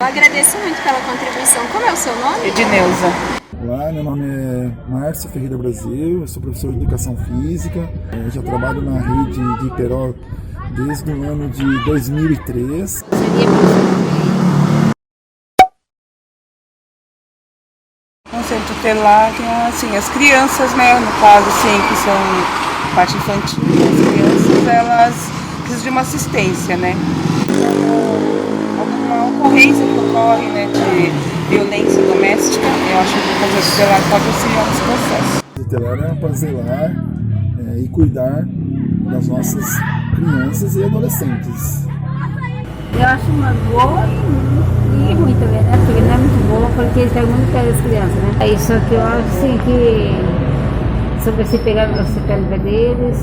Eu agradeço muito pela contribuição. Como é o seu nome? Edneuza. Olá, meu nome é Márcio Ferreira Brasil, eu sou professor de Educação Física, eu já trabalho na rede de Iperó desde o ano de 2003. Conselho tutelar tem assim, as crianças, né, no caso assim, que são parte infantil, as crianças, elas precisam de uma assistência, né? Alguma ocorrência que ocorre, né, de violência doméstica, eu acho que o Conselho tutelar pode auxiliar nesse processo. O tutelar é para zelar e cuidar das nossas crianças e adolescentes. Eu acho uma boa e ruim também, né? Porque não é muito boa, porque eles pegam muito pé das crianças, né? Aí só que eu acho assim que sobre se pegar você pega no pé deles,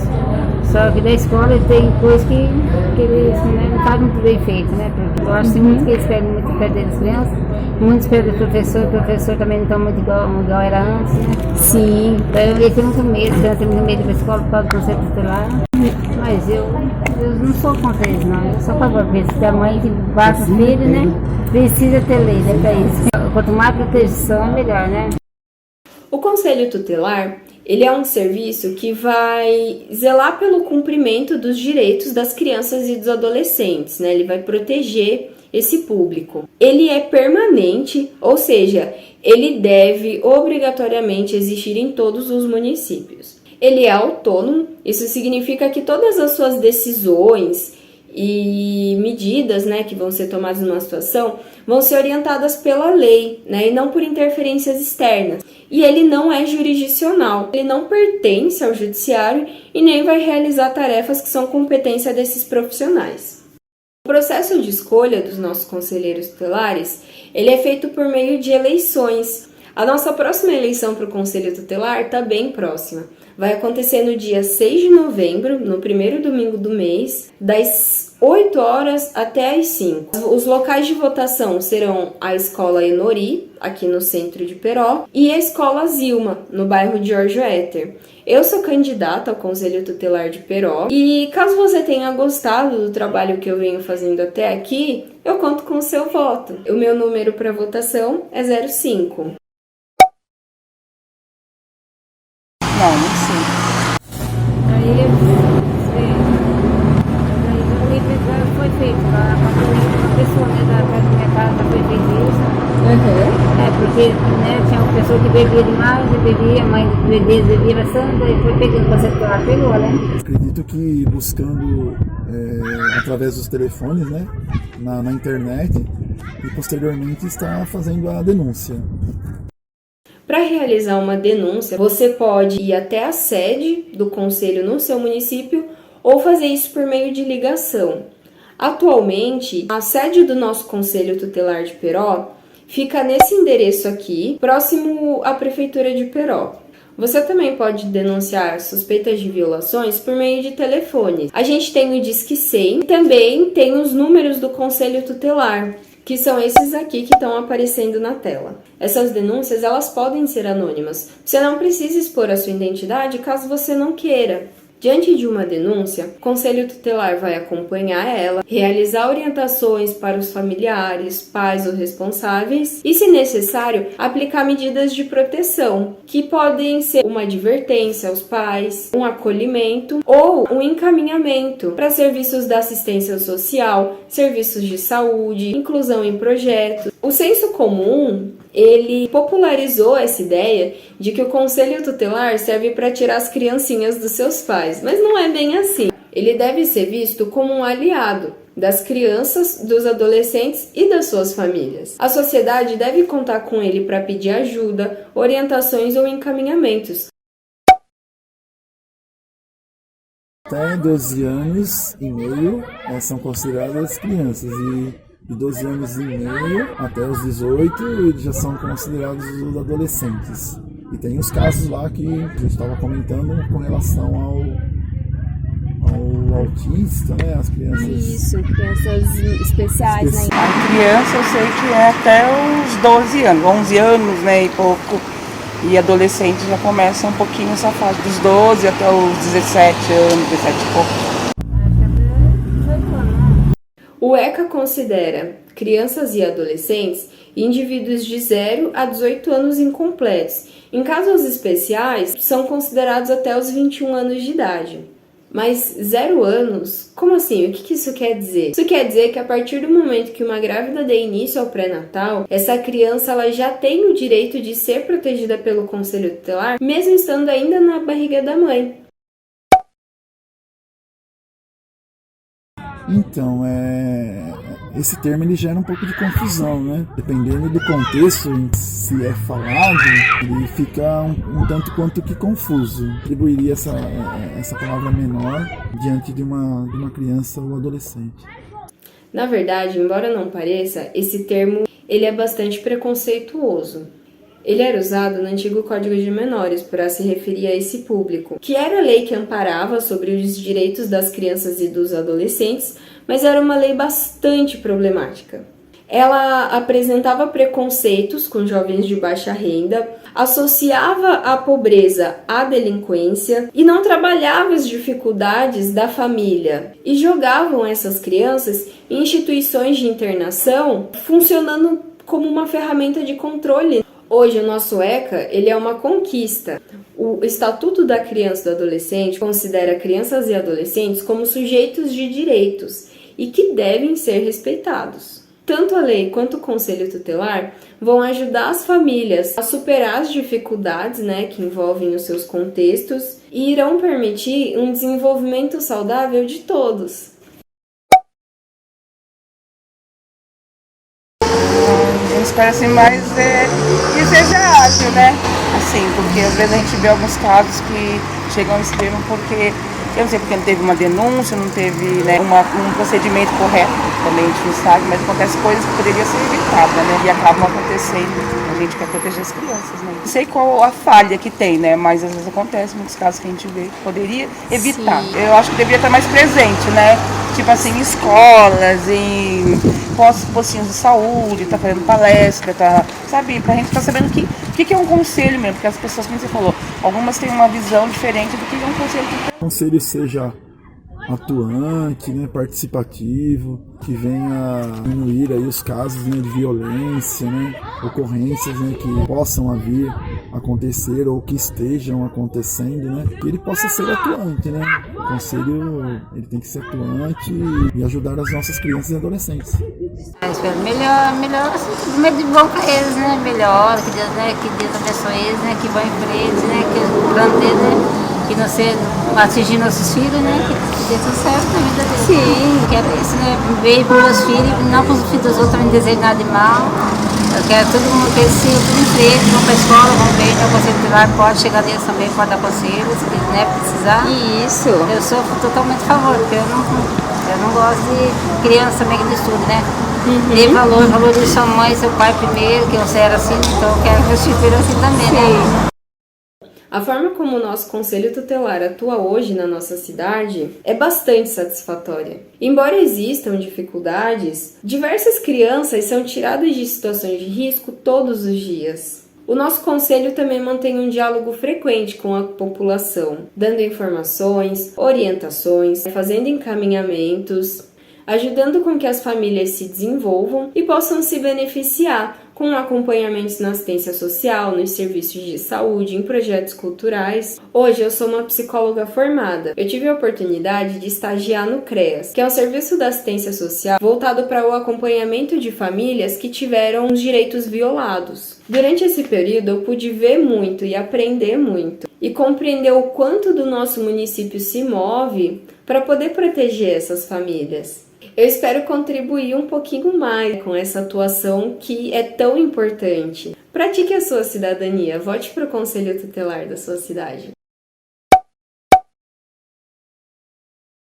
só que da escola tem coisas que eles não fazem muito bem feito, né? Porque eu acho assim, muito que eles pegam muito pé das crianças, muitos pé do professor, o professor também não está muito igual era antes, né? Sim. Então ele tem muito medo, tem muito medo da escola por causa do conceito tutelar. Mas eu não sou contra isso, não. Eu sou a favor disso. Se a mãe que bate o filho, né? Precisa ter lei, né? Pra isso. Quanto mais proteção, melhor, né? O Conselho Tutelar, ele é um serviço que vai zelar pelo cumprimento dos direitos das crianças e dos adolescentes, né? Ele vai proteger esse público. Ele é permanente, ou seja, ele deve obrigatoriamente existir em todos os municípios. Ele é autônomo, isso significa que todas as suas decisões e medidas, né, que vão ser tomadas numa situação vão ser orientadas pela lei, né, e não por interferências externas. E ele não é jurisdicional, ele não pertence ao judiciário e nem vai realizar tarefas que são competência desses profissionais. O processo de escolha dos nossos conselheiros tutelares, ele é feito por meio de eleições. A nossa próxima eleição para o Conselho Tutelar está bem próxima. Vai acontecer no dia 6 de novembro, no primeiro domingo do mês, das 8 horas até as 5. Os locais de votação serão a Escola Enori, aqui no centro de Peró, e a Escola Zilma, no bairro de Jorge Éter. Eu sou candidata ao Conselho Tutelar de Peró e caso você tenha gostado do trabalho que eu venho fazendo até aqui, eu conto com o seu voto. O meu número para votação é 05. Não sei. Aí foi feito, uma pessoa, né, da minha casa foi feito isso. Porque, né, tinha uma pessoa que bebia demais, a mãe bebia bastante, e foi pegando, você pegou, né? Acredito que buscando através dos telefones, né, na internet, e posteriormente está fazendo a denúncia. Para realizar uma denúncia, você pode ir até a sede do conselho no seu município ou fazer isso por meio de ligação. Atualmente, a sede do nosso Conselho Tutelar de Peró fica nesse endereço aqui, próximo à Prefeitura de Peró. Você também pode denunciar suspeitas de violações por meio de telefones. A gente tem o Disque 100 e também tem os números do Conselho Tutelar, que são esses aqui que estão aparecendo na tela. Essas denúncias, elas podem ser anônimas. Você não precisa expor a sua identidade caso você não queira. Diante de uma denúncia, o Conselho Tutelar vai acompanhar ela, realizar orientações para os familiares, pais ou responsáveis e, se necessário, aplicar medidas de proteção, que podem ser uma advertência aos pais, um acolhimento ou um encaminhamento para serviços da assistência social, serviços de saúde, inclusão em projetos. O senso comum, ele popularizou essa ideia de que o Conselho Tutelar serve para tirar as criancinhas dos seus pais, mas não é bem assim. Ele deve ser visto como um aliado das crianças, dos adolescentes e das suas famílias. A sociedade deve contar com ele para pedir ajuda, orientações ou encaminhamentos. Até 12 anos e meio são consideradas crianças e de 12 anos e meio até os 18 eles já são considerados os adolescentes. E tem os casos lá que a gente estava comentando com relação ao autista, né? As crianças... Isso, crianças especiais, né? A criança eu sei que é até os 12 anos, 11 anos, né, e pouco. E adolescente já começa um pouquinho essa fase, dos 12 até os 17 anos, 17 e pouco. O O ECA considera crianças e adolescentes indivíduos de 0 a 18 anos incompletos. Em casos especiais, são considerados até os 21 anos de idade. Mas 0 anos? Como assim? O que isso quer dizer? Isso quer dizer que a partir do momento que uma grávida dê início ao pré-natal, essa criança ela já tem o direito de ser protegida pelo conselho tutelar, mesmo estando ainda na barriga da mãe. Então, esse termo ele gera um pouco de confusão, né? Dependendo do contexto em que se é falado, ele fica um tanto quanto que confuso. Atribuiria essa palavra menor diante de uma criança ou adolescente. Na verdade, embora não pareça, esse termo ele é bastante preconceituoso. Ele era usado no antigo Código de Menores para se referir a esse público, que era a lei que amparava sobre os direitos das crianças e dos adolescentes, mas era uma lei bastante problemática. Ela apresentava preconceitos com jovens de baixa renda, associava a pobreza à delinquência e não trabalhava as dificuldades da família e jogavam essas crianças em instituições de internação, funcionando como uma ferramenta de controle. Hoje, o nosso ECA ele é uma conquista. O Estatuto da Criança e do Adolescente considera crianças e adolescentes como sujeitos de direitos e que devem ser respeitados. Tanto a lei quanto o Conselho Tutelar vão ajudar as famílias a superar as dificuldades, que envolvem os seus contextos e irão permitir um desenvolvimento saudável de todos. Eu espero assim mais que seja ágil, né? Assim, porque às vezes a gente vê alguns casos que chegam ao extremo porque, eu não sei porque não teve uma denúncia, não teve um procedimento correto, também a gente não sabe, mas acontecem coisas que poderiam ser evitadas, né? E acabam acontecendo. A gente quer proteger as crianças, né? Não sei qual a falha que tem, né? Mas às vezes acontece, muitos casos que a gente vê que poderia evitar. Sim. Eu acho que deveria estar mais presente, né? Tipo assim, em escolas, em postinhos de saúde, tá fazendo palestra, sabe? Pra gente estar sabendo o que é um conselho mesmo, porque as pessoas, como você falou, algumas têm uma visão diferente do que é um conselho. O conselho seja atuante, participativo, que venha diminuir aí os casos de violência, ocorrências que possam vir acontecer ou que estejam acontecendo, que ele possa ser atuante, O conselho ele tem que ser atuante e ajudar as nossas crianças e adolescentes. Eu espero melhor assim, primeiro de bom para eles, melhor, que Deus abençoe eles, que vão em frente, que o plano deles, que não seja atingir nossos filhos, que dê tudo certo na vida deles. Sim. Quero isso, ver para os meus filhos, não para os filhos dos outros, também não desejo nada de mal. Eu quero todo mundo que eles sigam tudo em frente, vão para a escola, vão bem, o conselho tutelar pode chegar neles também, pode dar conselho, se precisar. Isso. Eu sou totalmente a favor, porque eu não gosto de criança também que não estuda, Dê valor, valorize sua mãe e seu pai primeiro, que você era assim, então eu quero que meus filhos sejam assim também, Sim. A forma como o nosso Conselho Tutelar atua hoje na nossa cidade é bastante satisfatória. Embora existam dificuldades, diversas crianças são tiradas de situações de risco todos os dias. O nosso conselho também mantém um diálogo frequente com a população, dando informações, orientações, fazendo encaminhamentos, ajudando com que as famílias se desenvolvam e possam se beneficiar com acompanhamentos na assistência social, nos serviços de saúde, em projetos culturais. Hoje eu sou uma psicóloga formada. Eu tive a oportunidade de estagiar no CREAS, que é um serviço da assistência social voltado para o acompanhamento de famílias que tiveram os direitos violados. Durante esse período eu pude ver muito e aprender muito e compreender o quanto do nosso município se move para poder proteger essas famílias. Eu espero contribuir um pouquinho mais com essa atuação que é tão importante. Pratique a sua cidadania, vote para o Conselho Tutelar da sua cidade.